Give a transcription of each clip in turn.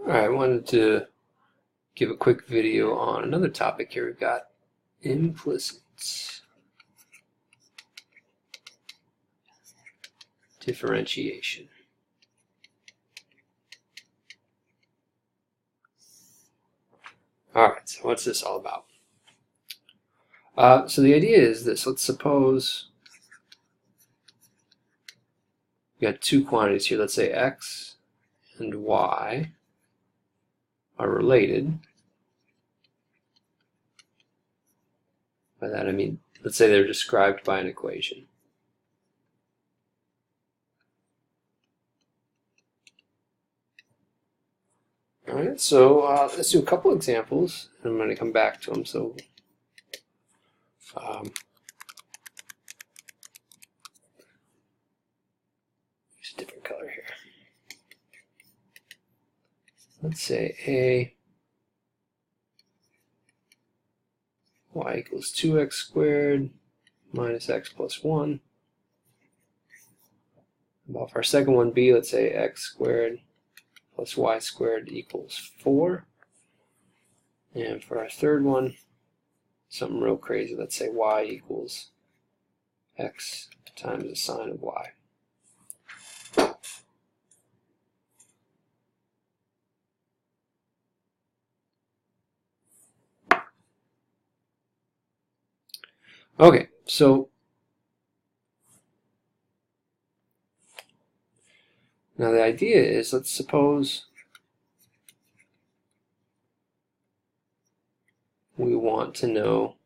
Alright, I wanted to give a quick video on another topic here. We've got implicit differentiation. Alright, so what's this all about? So the idea is this. Let's suppose we got two quantities here. Let's say x and y are related. By that I mean, let's say they're described by an equation. Alright, so let's do a couple examples, and I'm going to come back to them. So use a different color here. Let's say a y equals 2x squared minus x plus 1. Well, for our second one, b, let's say x squared plus y squared equals 4. And for our third one, something real crazy, let's say y equals x times the sine of y. Okay, so now the idea is, let's suppose we want to know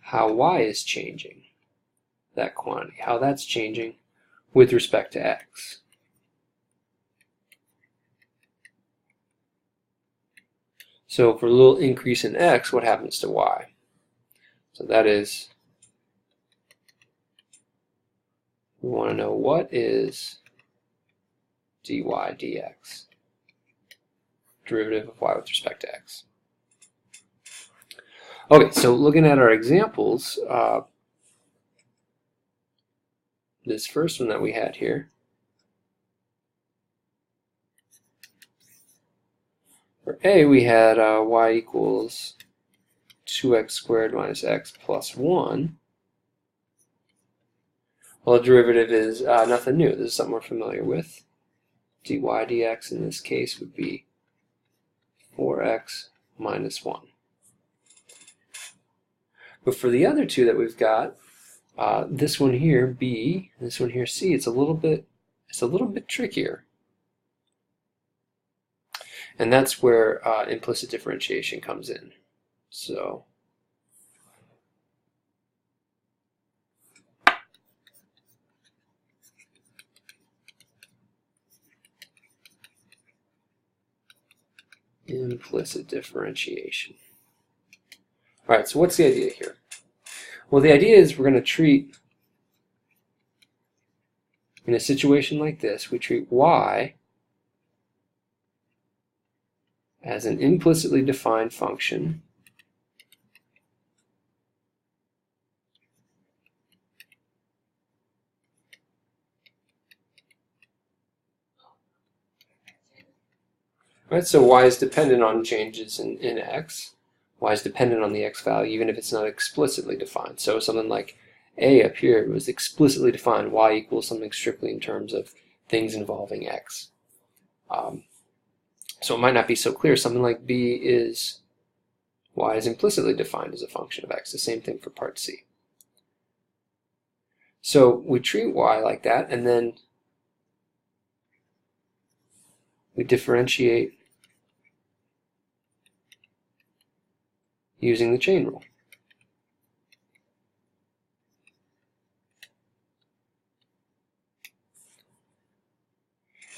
how y is changing, that quantity, how that's changing with respect to x. So for a little increase in x, what happens to y? So that is, we want to know what is dy dx, derivative of y with respect to x. Okay, so looking at our examples, this first one that we had here, for a we had y equals 2x squared minus x plus 1. Well, the derivative is nothing new. This is something we're familiar with. Dy dx in this case would be 4x minus 1. But for the other two that we've got, this one here, b, and this one here, c, it's a little bit trickier. And that's where implicit differentiation comes in. So implicit differentiation. All right, so what's the idea here? Well, the idea is we're going to treat, in a situation like this, we treat y as an implicitly defined function right, so y is dependent on changes in x. Y is dependent on the x value, even if it's not explicitly defined. So something like a up here was explicitly defined, y equals something strictly in terms of things involving x. So it might not be so clear. Something like b is, y is implicitly defined as a function of x. The same thing for part c. So we treat y like that, and then we differentiate using the chain rule.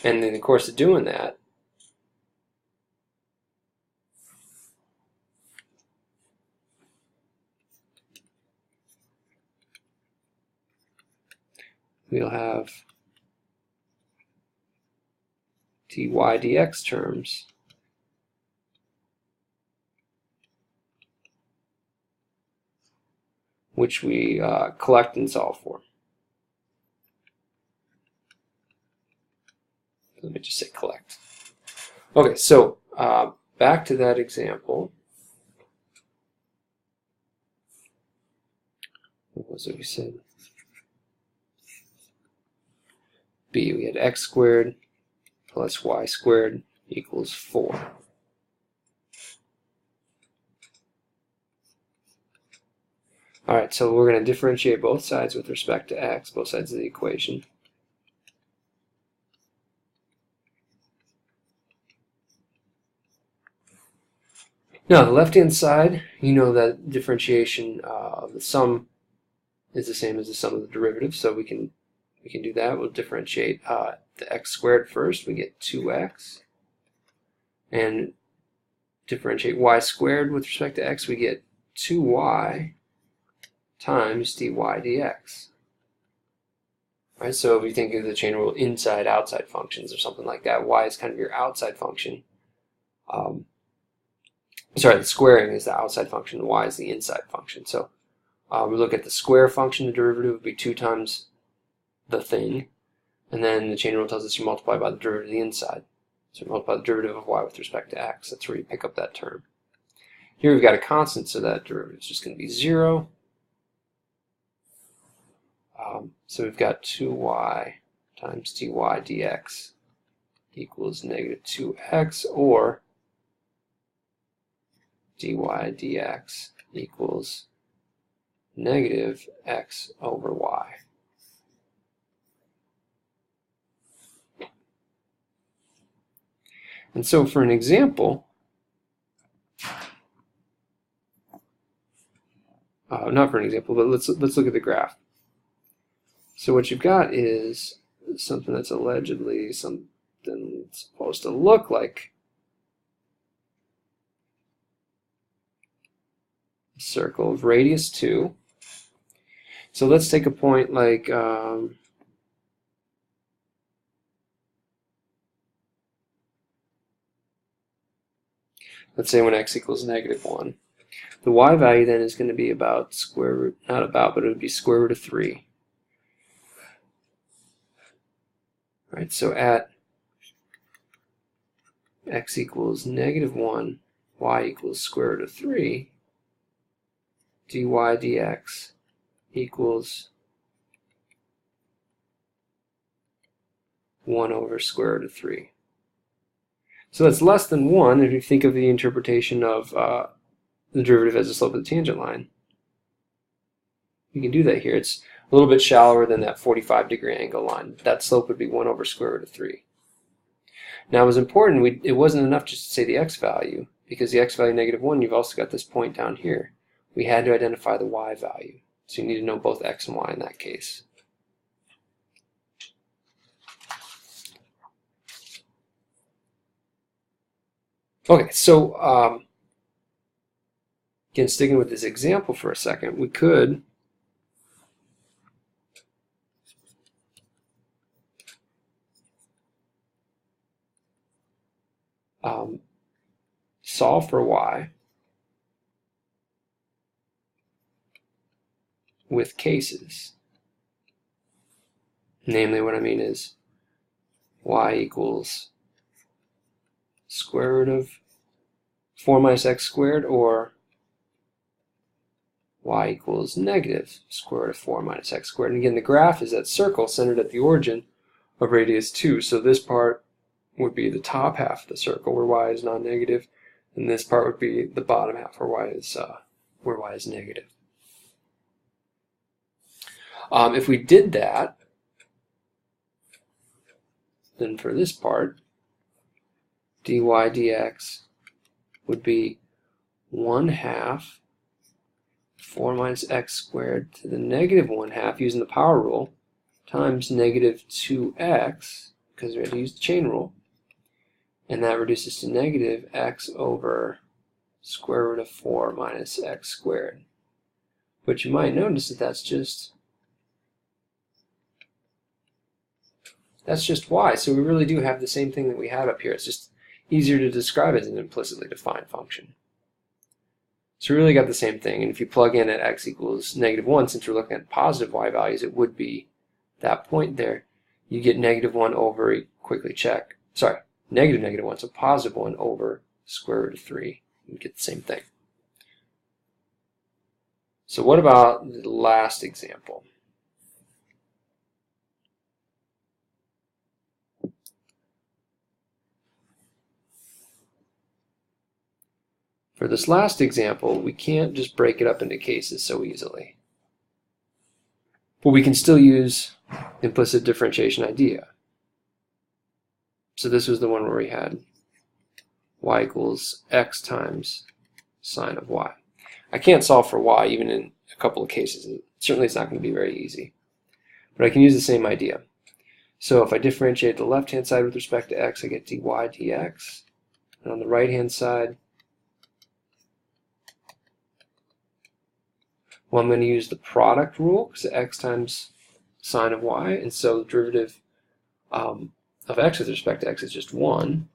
And in the course of doing that, we'll have dy dx terms which we collect and solve for. Let me just say collect. Okay, so back to that example. What was it we said? B, we had x squared plus y squared equals 4. Alright, so we're going to differentiate both sides with respect to x, both sides of the equation. Now, the left-hand side, you know that differentiation of the sum is the same as the sum of the derivative, so we can do that. We'll differentiate the x squared first. We get 2x. And differentiate y squared with respect to x, we get 2y times dy dx. Right, so if you think of the chain rule inside-outside functions or something like that, y is kind of your outside function. Sorry, the squaring is the outside function, y is the inside function. So we look at the square function, the derivative would be 2 times the thing, and then the chain rule tells us you multiply by the derivative of the inside. So multiply the derivative of y with respect to x. That's where you pick up that term. Here we've got a constant, so that derivative is just going to be 0. So we've got 2y times dy dx equals negative 2x, or dy dx equals negative x over y. And so for an example, not for an example, but let's look at the graph. So what you've got is something that's allegedly something that's supposed to look like a circle of radius 2. So let's take a point like let's say when x equals negative 1. The y value then is going to be about square root, not about, but it would be square root of 3. Right, so at x equals negative 1, y equals square root of 3, dy dx equals 1 over square root of 3. So that's less than 1 if you think of the interpretation of the derivative as the slope of the tangent line. You can do that here. It's a little bit shallower than that 45-degree angle line. That slope would be 1 over square root of 3. Now it was important, it wasn't enough just to say the x value, because the x value negative 1, you've also got this point down here. We had to identify the y value. So you need to know both x and y in that case. Okay, so again, sticking with this example for a second, we could solve for y with cases. Namely, what I mean is y equals square root of 4 minus x squared, or y equals negative square root of 4 minus x squared. And again, the graph is that circle centered at the origin of radius 2. So this part would be the top half of the circle where y is non-negative, and this part would be the bottom half where y is negative. If we did that, then for this part, dy dx would be 1/2 4 minus x squared to the negative 1/2 using the power rule times negative 2x, because we had to use the chain rule, and that reduces to negative x over square root of 4 minus x squared. But you might notice that that's just y, so we really do have the same thing that we had up here. It's just easier to describe as an implicitly defined function. So we really got the same thing, and if you plug in at x equals negative 1, since we're looking at positive y values, it would be that point there. you get -1 over, quickly check, sorry, -1, so +1 over square root of 3. You get the same thing. So what about the last example? For this last example, we can't just break it up into cases so easily. But we can still use implicit differentiation idea. So this was the one where we had y equals x times sine of y. I can't solve for y even in a couple of cases. Certainly it's not going to be very easy. But I can use the same idea. So if I differentiate the left-hand side with respect to x, I get dy dx. And on the right-hand side, well, I'm going to use the product rule because x times sine of y, and so the derivative of x with respect to x is just 1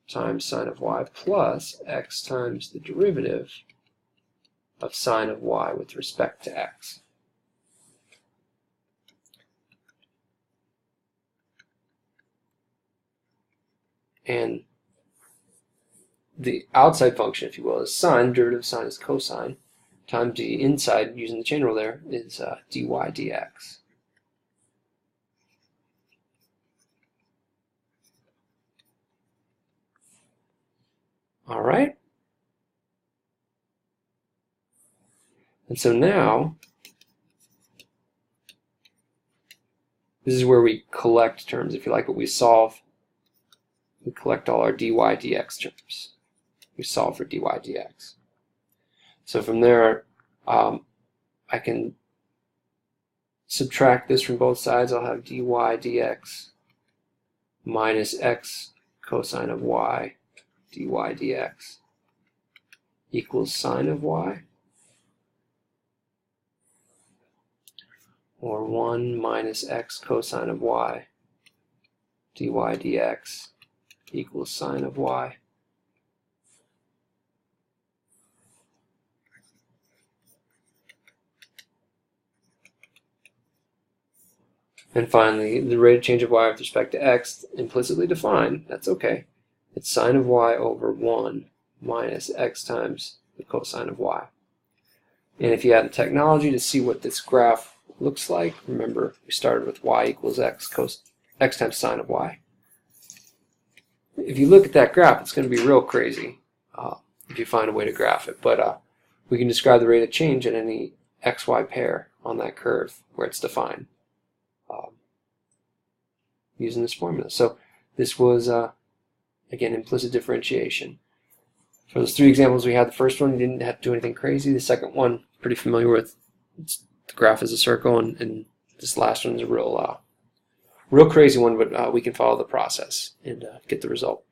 times sine of y plus x times the derivative of sine of y with respect to x. And the outside function, if you will, is sine. Derivative of sine is cosine, times the inside, using the chain rule there, is dy dx. All right. And so now, this is where we collect terms, if you like, but we solve. We collect all our dy dx terms. We solve for dy dx. So from there, I can subtract this from both sides. I'll have dy dx minus x cosine of y dy dx equals sine of y, or 1 minus x cosine of y dy dx equals sine of y. And finally, the rate of change of y with respect to x, implicitly defined, that's okay. It's sine of y over 1 minus x times the cosine of y. And if you had the technology to see what this graph looks like, remember we started with y equals x times sine of y. If you look at that graph, it's going to be real crazy if you find a way to graph it. But we can describe the rate of change at any xy pair on that curve where it's defined using this formula. So this was, again, implicit differentiation. For those 3 examples we had, the first one, you didn't have to do anything crazy. The second one, pretty familiar with. The graph is a circle, and this last one is a real crazy one, but we can follow the process and get the result.